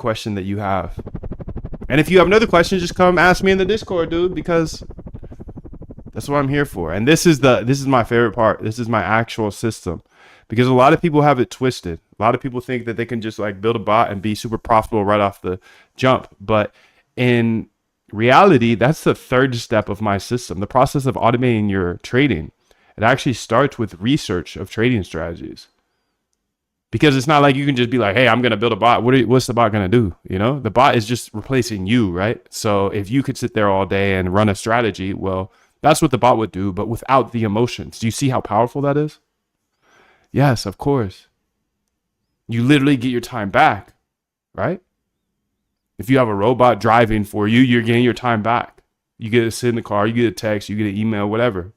question that you have. And if you have another question, just come ask me in the Discord, dude, because that's what I'm here for. And this is my favorite part. This is my actual system, because a lot of people have it twisted. A lot of people think that they can just like build a bot and be super profitable right off the jump. But in reality, that's the third step of my system. The process of automating your trading. It actually starts with research of trading strategies. Because it's not like you can just be like, hey, I'm going to build a bot. What's the bot going to do? You know, the bot is just replacing you, right? So if you could sit there all day and run a strategy, well, that's what the bot would do, but without the emotions. Do you see how powerful that is? Yes, of course. You literally get your time back, right? If you have a robot driving for you, you're getting your time back. You get to sit in the car, you get a text, you get an email, whatever.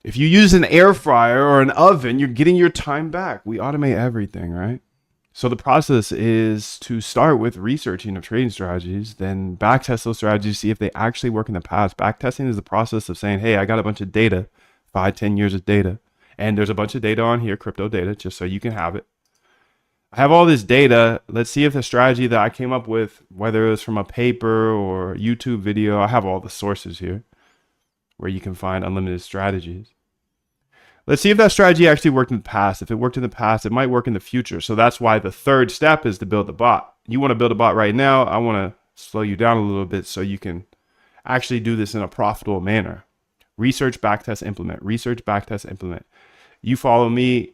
If you use an air fryer or an oven, you're getting your time back. We automate everything, right? So the process is to start with researching of trading strategies, then backtest those strategies, see if they actually work in the past. Backtesting is the process of saying, hey, I got a bunch of data, 5-10 years of data. And there's a bunch of data on here, crypto data, just so you can have it. I have all this data. Let's see if the strategy that I came up with, whether it was from a paper or a YouTube video, I have all the sources here where you can find unlimited strategies. Let's see if that strategy actually worked in the past. If it worked in the past, it might work in the future. So that's why the third step is to build the bot. You want to build a bot right now. I want to slow you down a little bit so you can actually do this in a profitable manner. Research, backtest, implement. Research, backtest, implement. You follow me.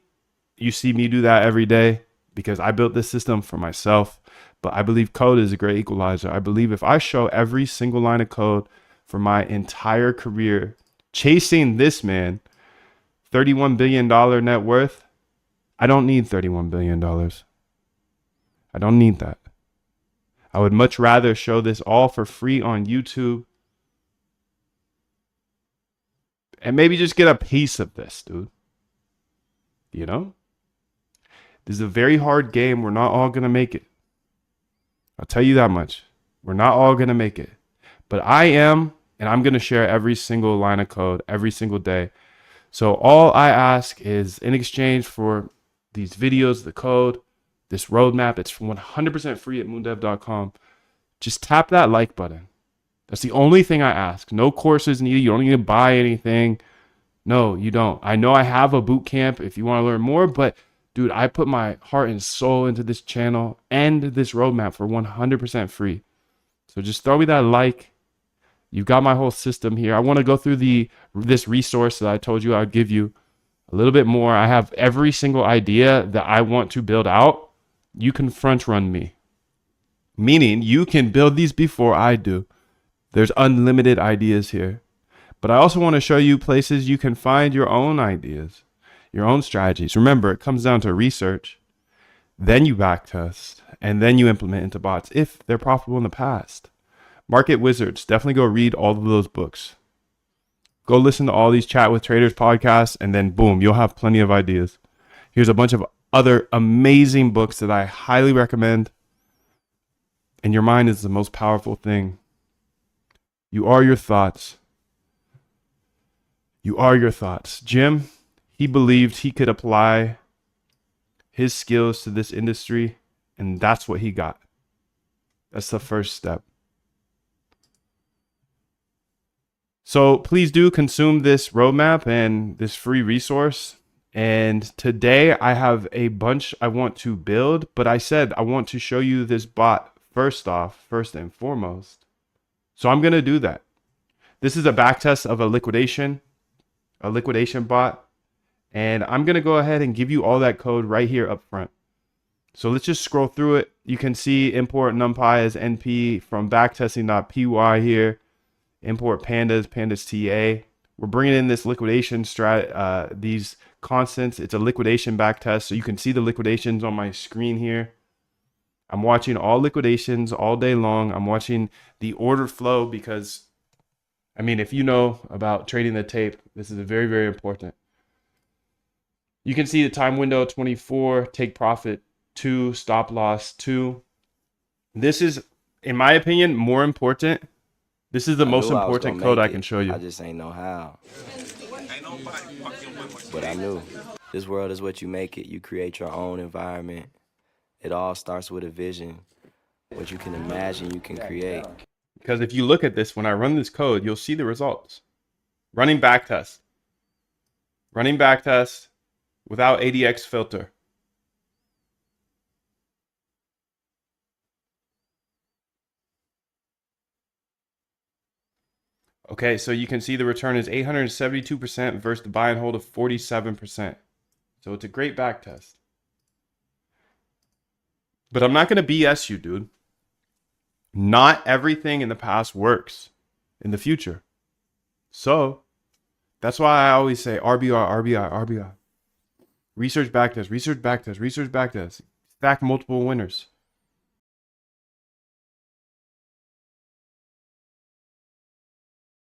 You see me do that every day because I built this system for myself. But I believe code is a great equalizer. I believe if I show every single line of code for my entire career, chasing this man, $31 billion net worth, I don't need $31 billion. I don't need that. I would much rather show this all for free on YouTube and maybe just get a piece of this, dude. You know? This is a very hard game. We're not all going to make it. I'll tell you that much. We're not all going to make it. But I am, and I'm going to share every single line of code every single day. So all I ask is, in exchange for these videos, the code, this roadmap, it's 100% free at moondev.com. Just tap that like button. That's the only thing I ask. No courses needed. You don't need to buy anything. No, you don't. I know I have a boot camp if you want to learn more, but dude, I put my heart and soul into this channel and this roadmap for 100% free. So just throw me that like. You've got my whole system here. I want to go through this resource that I told you I'd give you a little bit more. I have every single idea that I want to build out. You can front run me. Meaning you can build these before I do. There's unlimited ideas here. But I also want to show you places you can find your own ideas, your own strategies. Remember, it comes down to research. Then you backtest. And then you implement into bots if they're profitable in the past. Market Wizards, definitely go read all of those books. Go listen to all these Chat with Traders podcasts, and then boom, you'll have plenty of ideas. Here's a bunch of other amazing books that I highly recommend. And your mind is the most powerful thing. You are your thoughts. You are your thoughts. Jim, he believed he could apply his skills to this industry, and that's what he got. That's the first step. So please do consume this roadmap and this free resource. And today I have a bunch I want to build, but I said I want to show you this bot first and foremost. So I'm going to do that. This is a backtest of a liquidation bot. And I'm going to go ahead and give you all that code right here up front. So let's just scroll through it. You can see import numpy as np from backtesting.py here. Import pandas TA. We're bringing in this liquidation these constants. It's a liquidation backtest. So you can see the liquidations on my screen here. I'm watching all liquidations all day long. I'm watching the order flow because, I mean, if you know about trading the tape, this is very, very important. You can see the time window 24, take profit 2, stop loss 2. This is, in my opinion, more important. This is the most important code I can show you. I just ain't know how. But I knew. This world is what you make it. You create your own environment. It all starts with a vision. What you can imagine, you can create. Because if you look at this, when I run this code, you'll see the results. Running back test. Running back test without ADX filter. Okay, so you can see the return is 872% versus the buy and hold of 47%. So it's a great back test. But I'm not going to BS you, dude. Not everything in the past works in the future. So that's why I always say RBR, RBI, RBI. Research backtest, research backtest, research backtest. Stack multiple winners.